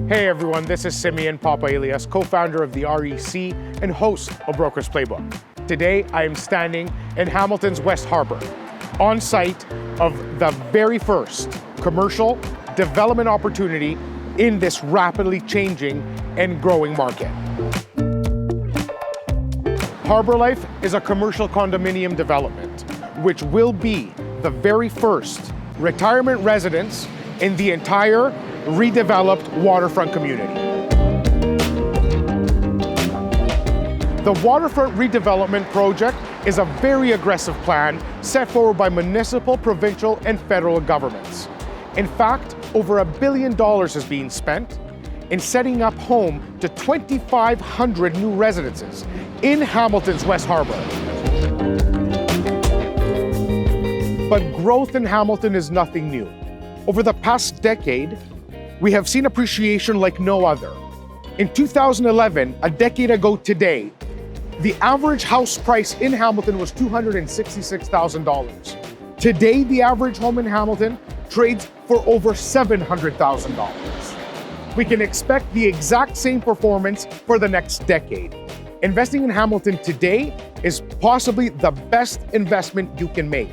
Hey everyone, this is Simeon Papa-Elias, co-founder of the REC and host of Broker's Playbook. Today, I am standing in Hamilton's West Harbour, on site of the very first commercial development opportunity in this rapidly changing and growing market. Harbourlife is a commercial condominium development, which will be the very first retirement residence in the entire redeveloped waterfront community. The waterfront redevelopment project is a very aggressive plan set forward by municipal, provincial, and federal governments. In fact, over $1 billion is being spent in setting up home to 2,500 new residences in Hamilton's West Harbour. But growth in Hamilton is nothing new. Over the past decade, we have seen appreciation like no other. In 2011, a decade ago today, the average house price in Hamilton was $266,000. Today, the average home in Hamilton trades for over $700,000. We can expect the exact same performance for the next decade. Investing in Hamilton today is possibly the best investment you can make.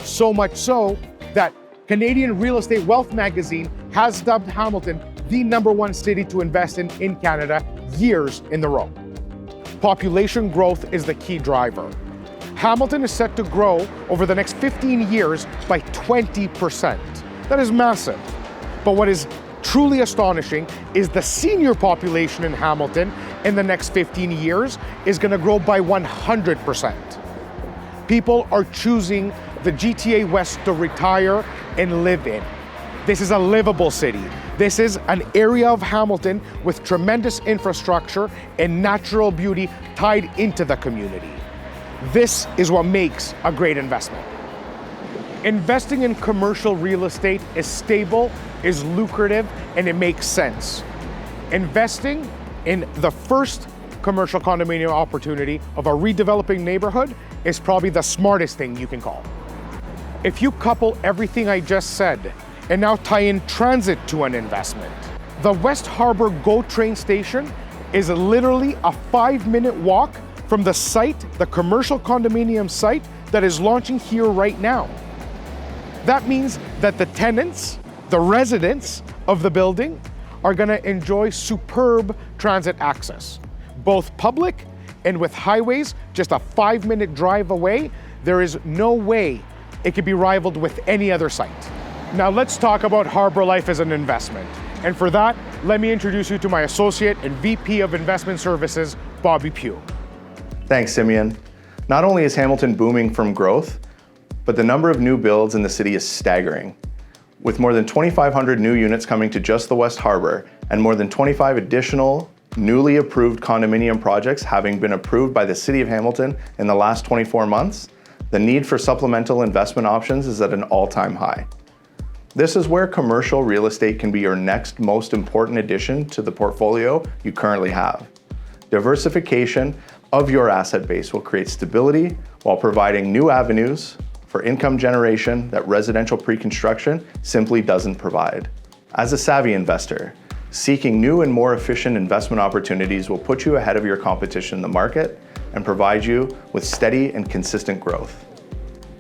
So much so that Canadian Real Estate Wealth magazine has dubbed Hamilton the #1 city to invest in Canada years in a row. Population growth is the key driver. Hamilton is set to grow over the next 15 years by 20%. That is massive. But what is truly astonishing is the senior population in Hamilton in the next 15 years is going to grow by 100%. People are choosing the GTA West to retire and live in. This is a livable city. This is an area of Hamilton with tremendous infrastructure and natural beauty tied into the community. This is what makes a great investment. Investing in commercial real estate is stable, is lucrative, and it makes sense. Investing in the first commercial condominium opportunity of a redeveloping neighborhood is probably the smartest thing you can call. If you couple everything I just said and now tie in transit to an investment, the West Harbour GO train station is literally a 5-minute walk from the site, the commercial condominium site that is launching here right now. That means that the tenants, the residents of the building, are going to enjoy superb transit access, both public and with highways just a 5-minute drive away. There is no way it could be rivaled with any other site. Now let's talk about Harbourlife as an investment. And for that, let me introduce you to my associate and VP of Investment Services, Bobby Pugh. Thanks, Simeon. Not only is Hamilton booming from growth, but the number of new builds in the city is staggering. With more than 2,500 new units coming to just the West Harbour and more than 25 additional newly approved condominium projects having been approved by the City of Hamilton in the last 24 months, the need for supplemental investment options is at an all-time high. This is where commercial real estate can be your next most important addition to the portfolio you currently have. Diversification of your asset base will create stability while providing new avenues for income generation that residential pre-construction simply doesn't provide. As a savvy investor, seeking new and more efficient investment opportunities will put you ahead of your competition in the market and provide you with steady and consistent growth.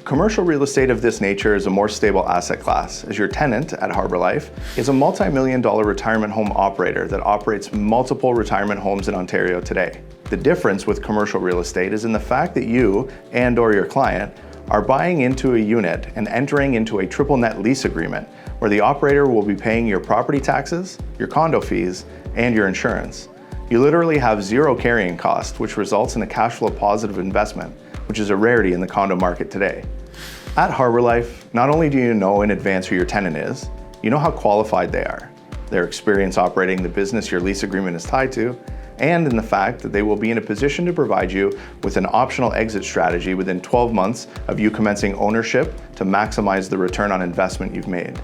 Commercial real estate of this nature is a more stable asset class, as your tenant at Harbourlife is a multi-million-dollar retirement home operator that operates multiple retirement homes in Ontario today. The difference with commercial real estate is in the fact that you and/or your client are buying into a unit and entering into a triple net lease agreement where the operator will be paying your property taxes, your condo fees, and your insurance. You literally have zero carrying cost, which results in a cash flow positive investment, which is a rarity in the condo market today. At Harbourlife, not only do you know in advance who your tenant is, you know how qualified they are, their experience operating the business your lease agreement is tied to, and in the fact that they will be in a position to provide you with an optional exit strategy within 12 months of you commencing ownership to maximize the return on investment you've made.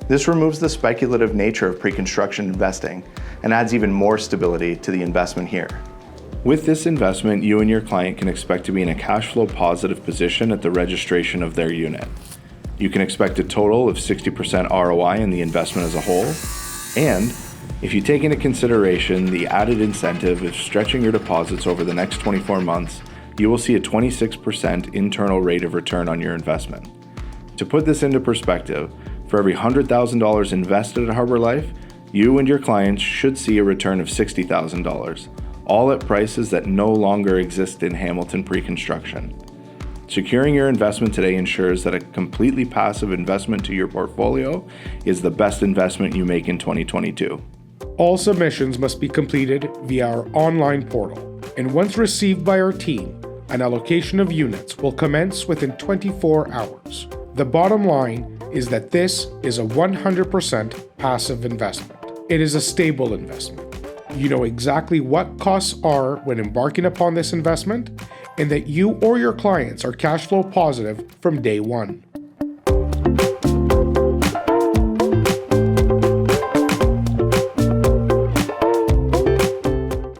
This removes the speculative nature of pre-construction investing and adds even more stability to the investment here. With this investment, you and your client can expect to be in a cash flow positive position at the registration of their unit. You can expect a total of 60% ROI in the investment as a whole, and If you take into consideration the added incentive of stretching your deposits over the next 24 months, you will see a 26% internal rate of return on your investment. To put this into perspective, for every $100,000 invested at Harbourlife, you and your clients should see a return of $60,000, all at prices that no longer exist in Hamilton pre-construction. Securing your investment today ensures that a completely passive investment to your portfolio is the best investment you make in 2022. All submissions must be completed via our online portal, and once received by our team, an allocation of units will commence within 24 hours. The bottom line is that this is a 100% passive investment. It is a stable investment. You know exactly what costs are when embarking upon this investment, and that you or your clients are cash flow positive from day one.